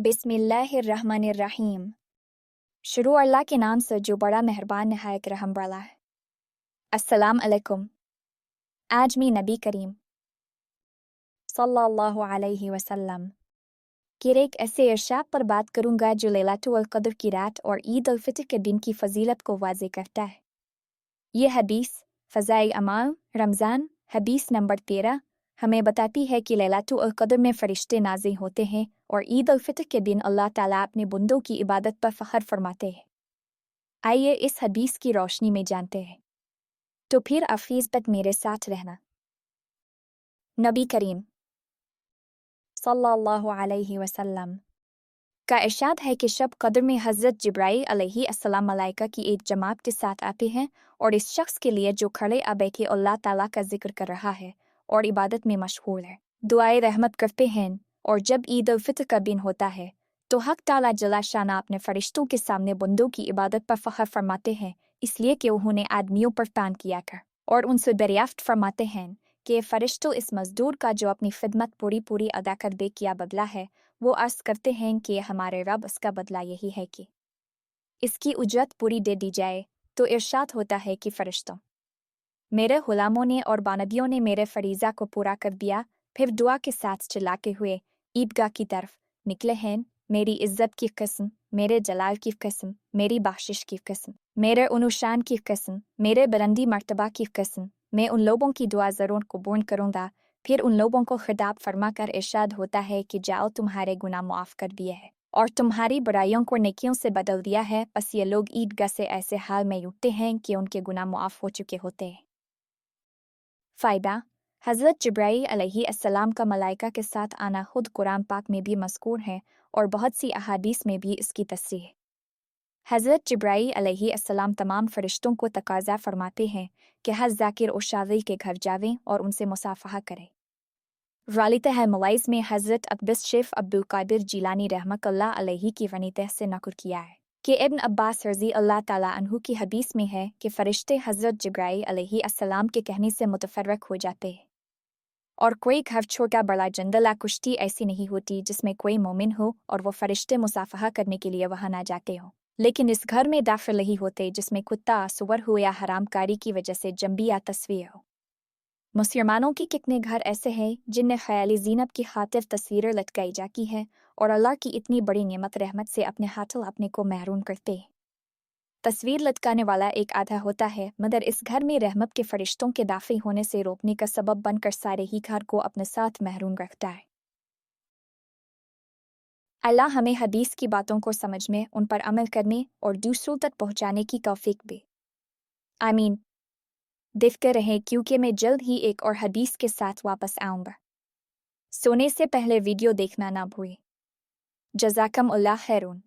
बिस्मिल्लाहिर्रहमानिर्रहीम। शुरू अल्लाह के नाम से जो बड़ा मेहरबान नहायत रहम वाला है। अस्सलाम अलैकुम। आज मैं नबी करीम सल्लल्लाहु अलैहि वसल्लम के एक ऐसे इरशाद पर बात करूंगा जो लैलतुल क़द्र की रात और ईद उल फितर के दिन की फजीलत को वाज़े करता है। यह हदीस फ़ज़ाइल अमाल रमज़ान हदीस नंबर 13 हमें बताती है कि लैलतुल क़द्र में फ़रिश्ते नाज़िल होते हैं और ईद उल फितर के दिन अल्लाह ताला अपने बंदों की इबादत पर फ़ख्र फरमाते हैं। आइए इस हदीस की रोशनी में जानते हैं। तो फिर अफीज़ तक मेरे साथ रहना। नबी करीम सल्लल्लाहु अलैहि वसल्लम का इरशाद है कि शब कद्र में हज़रत जिब्राईल अलैहिस्सलाम मलाइका की एक जमात के साथ आते हैं और इस शख्स के लिए जो खड़े आ बैठे अल्लाह ताला का जिक्र कर रहा है और इबादत में मशगूल है दुआए रहमत करते हैं। और जब ईद उल फितर का दिन होता है तो हक ताला जला शाना अपने फरिश्तों के सामने बंदों की इबादत पर फ़ख्र फरमाते हैं, इसलिए कि उन्होंने आदमियों पर तान किया कर और उनसे दरियाफ्त फरमाते हैं कि फरिश्तों इस मजदूर का जो अपनी खिदमत पूरी अदा कर दे किया बदला है। वो अर्ज़ करते हैं कि हमारे रब इसका बदला यही है कि इसकी उजरत पूरी दे दी जाए। तो इरशाद होता है कि फरिश्तों मेरे गुलामों ने और बानबियों ने मेरे फरीज़ा को पूरा कर दिया, फिर दुआ के साथ चिल्लाते हुए ईदगाह की तरफ निकले हैं। मेरी इज्जत की कसम, मेरे जलाल की कसम, मेरी बख्शिश की कसम, मेरे उनुशान की कसम, मेरे बुलंदी मर्तबा की कसम, मैं उन लोगों की दुआ ज़रूर कबूल करूँगा। फिर उन लोगों को खिताब फरमाकर इरशाद होता है कि जाओ तुम्हारे गुनाह मुआफ़ कर दिए हैं और तुम्हारी बुराइयों को नेकियों से बदल दिया है। बस ये लोग ईदगाह से ऐसे हाल में उठते हैं कि उनके गुनाह मुआफ़ हो चुके होते हैं। फ़ायदा हज़रत जिब्राईल अलैहिस्सलाम का मलाइका के साथ आना खुद कुरान पाक में भी मज़कूर है और बहुत सी अहादीस में भी इसकी तस्रीह है। हज़रत जिब्राईल अलैहिस्सलाम तमाम फरिश्तों को तकाज़ा फरमाते हैं कि हर ज़ाकिर और शाज़िल के घर जावें और उनसे मुसाफ़हा करें। वालिद है मवाइज़ में हज़रत अक़बस शेख अब्दुल कादिर जीलानी रहमतुल्लाह अलैहि की वनीत से नक़ल किया है कि इब्न अब्बास रज़ी अल्लाह ताला अन्हु की हदीस में है कि फ़रिश्ते हज़रत जिब्राईल अलैहिस्सलाम के कहने से मुतफ़र्रक़ हो जाते हैं और कोई घर छोटा बड़ा जंगल या कुश्ती ऐसी नहीं होती जिसमें कोई मोमिन हो और वो फ़रिश्ते मुसाफ़हा करने के लिए वहाँ ना जाते हों। लेकिन इस घर में दाखिल नहीं होते जिसमें कुत्ता सुअर हो या हरामकारी की वजह से जंबी या तस्वीर हो। मुसलमानों की कितने घर ऐसे हैं जिनमें ख़याली ज़ीनत की खातिर तस्वीरें लटकाई जाती हैं और अल्लाह की इतनी बड़ी नेमत रहमत से अपने हाथों अपने को महरूम करते हैं। तस्वीर लटकाने वाला एक आधा होता है, मगर इस घर में रहमत के फरिश्तों के दाखिल होने से रोकने का सबब बनकर सारे ही घर को अपने साथ महरूम रखता है। अल्लाह हमें हदीस की बातों को समझने, उन पर अमल करने और दूसरों तक पहुँचाने की तौफीक दे। आमीन। देखते रहें क्योंकि मैं जल्द ही एक और हदीस के साथ वापस आऊँगा। सोने से पहले वीडियो देखना ना भूलें। जज़ाकमुल्लाह खैरुन।